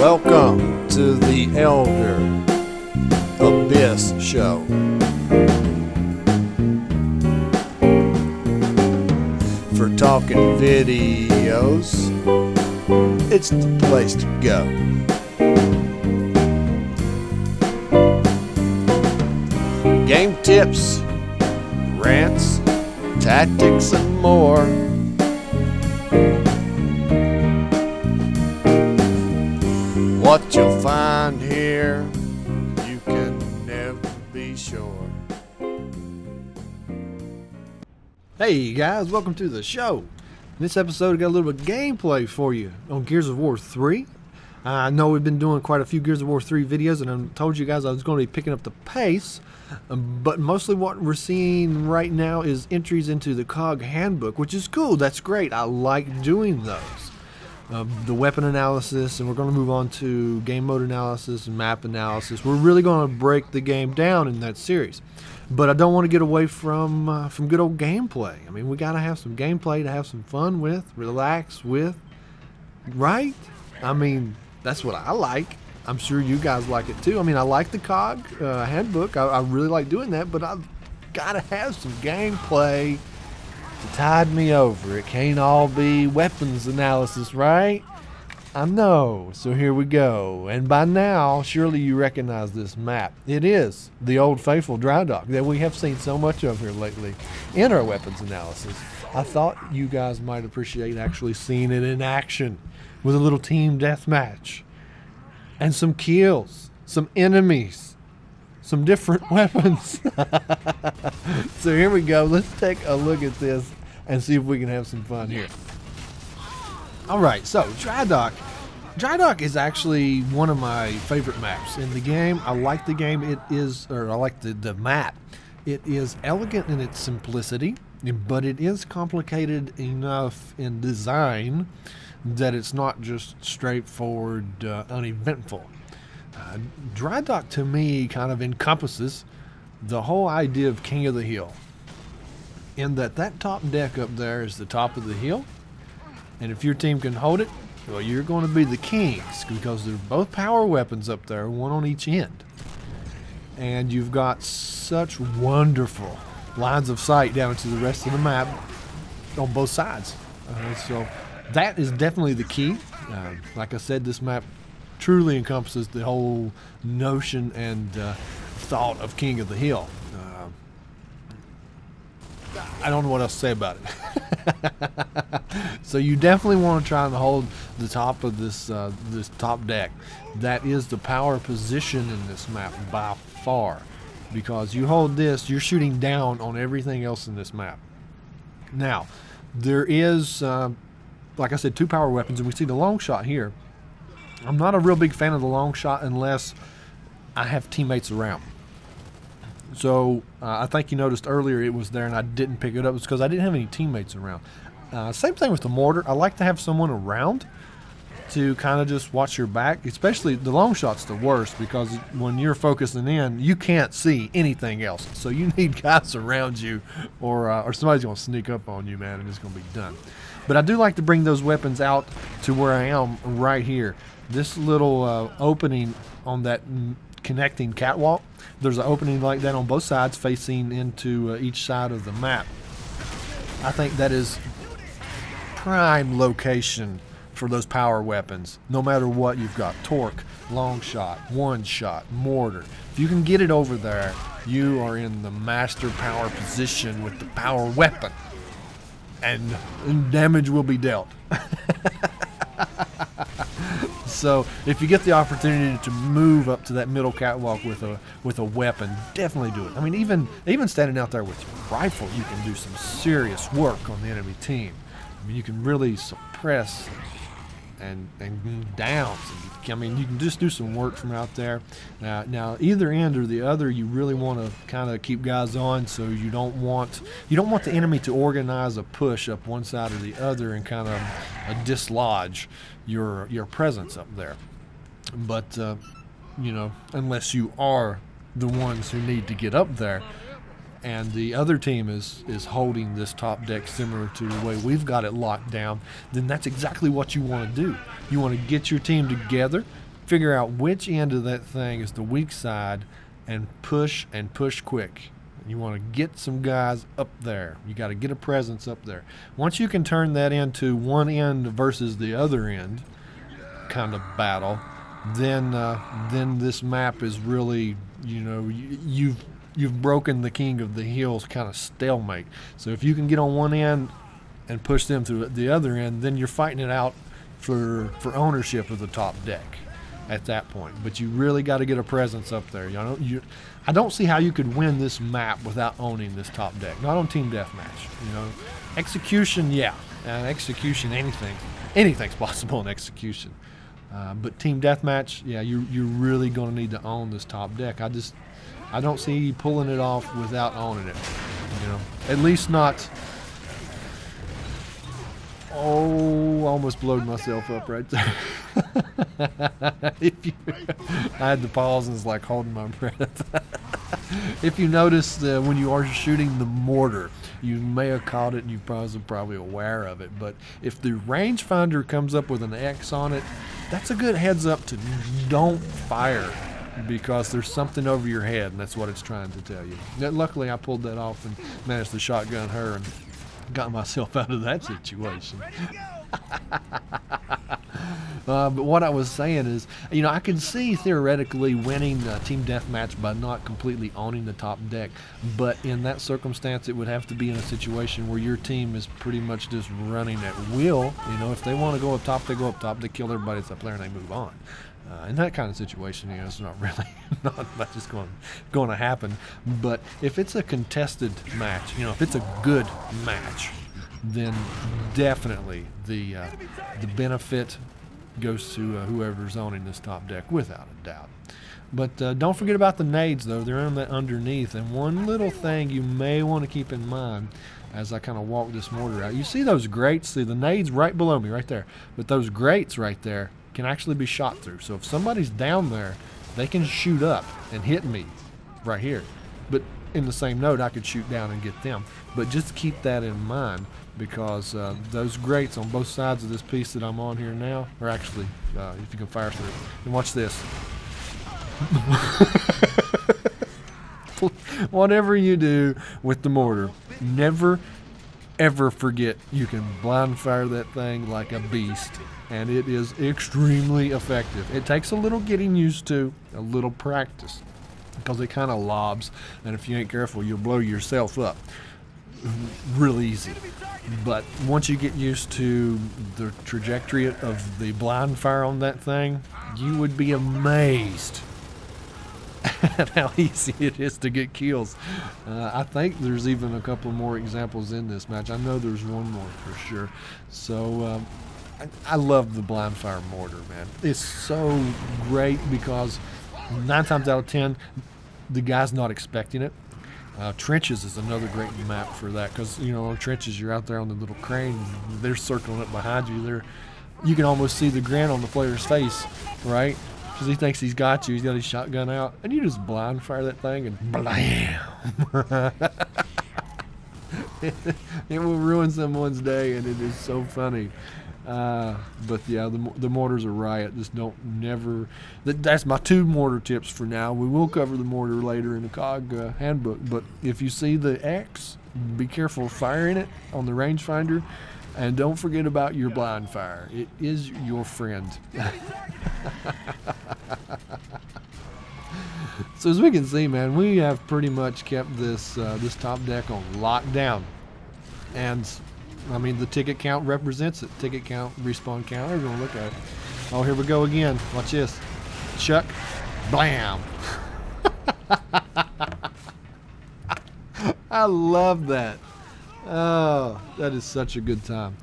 Welcome to the Elder Abyss Show. For talking videos, it's the place to go. Game tips, rants, tactics, and more. What you'll find here, you can never be sure. Hey guys, welcome to the show. In this episode, I got a little bit of gameplay for you on Gears of War 3. I know we've been doing quite a few Gears of War 3 videos, and I told you guys I was going to be picking up the pace. But mostly what we're seeing right now is entries into the COG handbook, which is cool. That's great. I like doing those. The weapon analysis, and we're going to move on to game mode analysis and map analysis. We're really going to break the game down in that series. But I don't want to get away from good old gameplay. I mean, we got to have some gameplay to have some fun with, relax with, right? I mean, that's what I like. I'm sure you guys like it too. I mean, I like the COG handbook. I really like doing that, but I've got to have some gameplay to tide me over. It can't all be weapons analysis, right? I know. So here we go. And by now, surely you recognize this map. It is the old faithful Drydock that we have seen so much of here lately in our weapons analysis. I thought you guys might appreciate actually seeing it in action with a little team deathmatch. And some kills, some enemies, some different weapons. So here we go. Let's take a look at this and see if we can have some fun here. All right, so Drydock. Drydock is actually one of my favorite maps in the game. I like the game. It is, or I like the map. It is elegant in its simplicity, but it is complicated enough in design that it's not just straightforward, uneventful. Drydock to me kind of encompasses the whole idea of King of the Hill, in that top deck up there is the top of the hill, and if your team can hold it, well, you're going to be the kings, because they're both power weapons up there, one on each end, and you've got such wonderful lines of sight down to the rest of the map on both sides. So that is definitely the key. Like I said, this map truly encompasses the whole notion and thought of King of the Hill. I don't know what else to say about it. So you definitely want to try and hold the top of this top deck. That is the power position in this map by far, because you hold this, you're shooting down on everything else in this map. Now, there is, like I said, two power weapons, and we see the long shot here. I'm not a real big fan of the long shot unless I have teammates around. So I think you noticed earlier it was there and I didn't pick it up. It's because I didn't have any teammates around. Same thing with the mortar. I like to have someone around to kind of just watch your back. Especially the long shot's the worst, because when you're focusing in, you can't see anything else. So you need guys around you, or somebody's going to sneak up on you, man, and it's going to be done. But I do like to bring those weapons out to where I am right here. This little opening on that connecting catwalk, there's an opening like that on both sides facing into each side of the map. I think that is prime location for those power weapons. No matter what you've got, torque, long shot, one shot, mortar. If you can get it over there, you are in the master power position with the power weapon, and damage will be dealt. So if you get the opportunity to move up to that middle catwalk with a weapon, definitely do it. I mean, even standing out there with your rifle, you can do some serious work on the enemy team. I mean, you can really suppress and downs. I mean, you can just do some work from out there. Now, either end or the other, you really want to kind of keep guys on, so you don't want the enemy to organize a push up one side or the other and kind of dislodge your presence up there. But you know, unless you are the ones who need to get up there, and the other team is holding this top deck similar to the way we've got it locked down, then that's exactly what you want to do. You want to get your team together, figure out which end of that thing is the weak side and push quick. You want to get some guys up there. You got to get a presence up there. Once you can turn that into one end versus the other end kind of battle, then this map is really, you know, you've broken the king of the hills kind of stalemate. So if you can get on one end and push them to the other end, then you're fighting it out for ownership of the top deck at that point. But you really got to get a presence up there. I don't see how you could win this map without owning this top deck. Not on team deathmatch. You know, execution, yeah, execution, anything's possible in execution. But team deathmatch, yeah, you're really going to need to own this top deck. I don't see you pulling it off without owning it. You know, at least not. Oh, almost blowed myself up right there. I had to pause and was like holding my breath. If you notice when you are shooting the mortar, you may have caught it and you're probably aware of it. But if the rangefinder comes up with an X on it, that's a good heads up to don't fire, because there's something over your head, and that's what it's trying to tell you. Luckily, I pulled that off and managed to shotgun her and got myself out of that situation. But what I was saying is, you know, I could see theoretically winning team deathmatch by not completely owning the top deck, but in that circumstance it would have to be in a situation where your team is pretty much just running at will. You know, if they want to go up top, they go up top, they kill everybody that's up there and they move on. In that kind of situation, you know, it's not really not much is going to happen. But if it's a contested match, you know, if it's a good match, then definitely the benefit goes to whoever's owning this top deck, without a doubt. But don't forget about the nades, though. They're on the underneath. And one little thing you may want to keep in mind as I kind of walk this mortar out. You see those grates? See the nades right below me, right there. But those grates right there can actually be shot through. So if somebody's down there, they can shoot up and hit me right here. But in the same note, I could shoot down and get them. But just keep that in mind, because those grates on both sides of this piece that I'm on here now are actually, if you can fire through it. And watch this. Whatever you do with the mortar, never ever forget you can blind fire that thing like a beast, and it is extremely effective. It takes a little getting used to, a little practice, because it kind of lobs, and if you ain't careful, you'll blow yourself up real easy. But once you get used to the trajectory of the blind fire on that thing, you would be amazed at how easy it is to get kills. I think there's even a couple more examples in this match. I know there's one more for sure. So I love the blind fire mortar, man. It's so great because 9 times out of 10 the guy's not expecting it. Trenches is another great map for that, because you know, trenches, you're out there on the little crane, they're circling up behind you. You can almost see the grin on the player's face, right? Because he thinks he's got you. He's got his shotgun out, and you just blind fire that thing, and blam! It will ruin someone's day, and it is so funny. But yeah, the mortar's a riot. Just never. That's my 2 mortar tips for now. We will cover the mortar later in the COG handbook. But if you see the X, be careful firing it on the rangefinder, and don't forget about your blind fire. It is your friend. So as we can see, man, we have pretty much kept this this top deck on lockdown, and I mean, the ticket count represents it. Ticket count, respawn count, everyone look at it. Oh, here we go again. Watch this. Chuck. Blam. I love that. Oh, that is such a good time.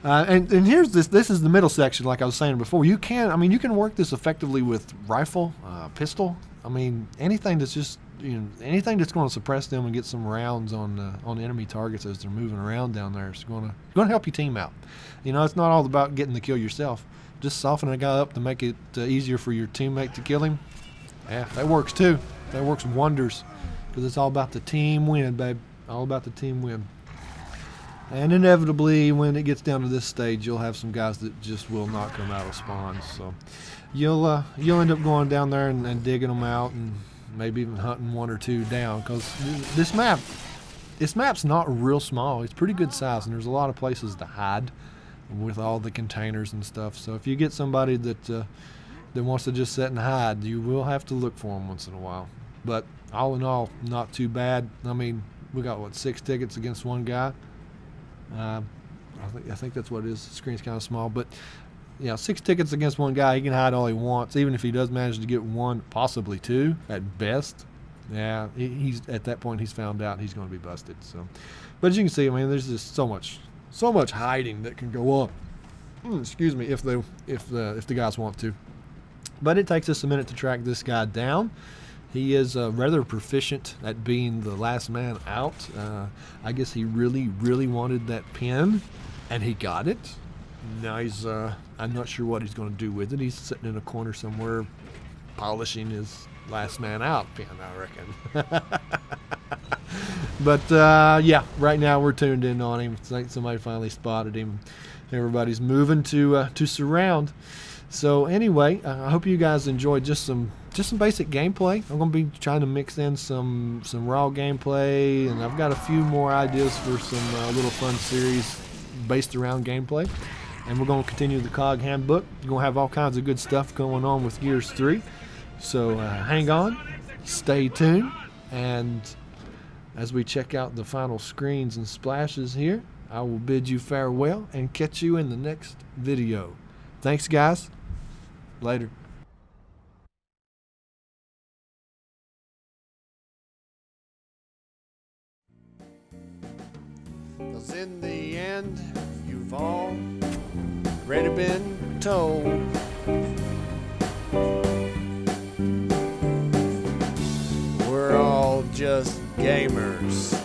And here's this. This is the middle section, like I was saying before. You can work this effectively with rifle, pistol. I mean, anything that's just, you know, anything that's going to suppress them and get some rounds on enemy targets as they're moving around down there is going to help your team out. You know, it's not all about getting the kill yourself. Just softening a guy up to make it easier for your teammate to kill him. Yeah, that works too. That works wonders, because it's all about the team win, babe. All about the team win. And inevitably, when it gets down to this stage, you'll have some guys that just will not come out of spawns. So you'll end up going down there and digging them out, and maybe even hunting one or two down, because this map's not real small. It's pretty good size, and there's a lot of places to hide with all the containers and stuff. So if you get somebody that wants to just sit and hide, you will have to look for them once in a while. But all in all, not too bad. I mean, we got, what, 6 tickets against one guy? I think that's what it is. The screen's kind of small, but yeah, 6 tickets against one guy. He can hide all he wants, even if he does manage to get 1, possibly 2 at best. Yeah, he's at that point, he's found out he's going to be busted. So, but as you can see, I mean, there's just so much hiding that can go on. Excuse me, if the guys want to. But it takes us a minute to track this guy down. He is rather proficient at being the last man out. I guess he really wanted that pin, and he got it. Now he's I'm not sure what he's going to do with it. He's sitting in a corner somewhere polishing his last man out pin, I reckon. But yeah, right now we're tuned in on him. It's like somebody finally spotted him. Everybody's moving to surround. So anyway, I hope you guys enjoyed just some basic gameplay. I'm going to be trying to mix in some raw gameplay, and I've got a few more ideas for some little fun series based around gameplay. And we're going to continue the COG handbook. You're going to have all kinds of good stuff going on with Gears 3. So hang on, stay tuned, and as we check out the final screens and splashes here, I will bid you farewell and catch you in the next video. Thanks, guys. Later. 'Cause in the end, you've already been told. We're all just gamers.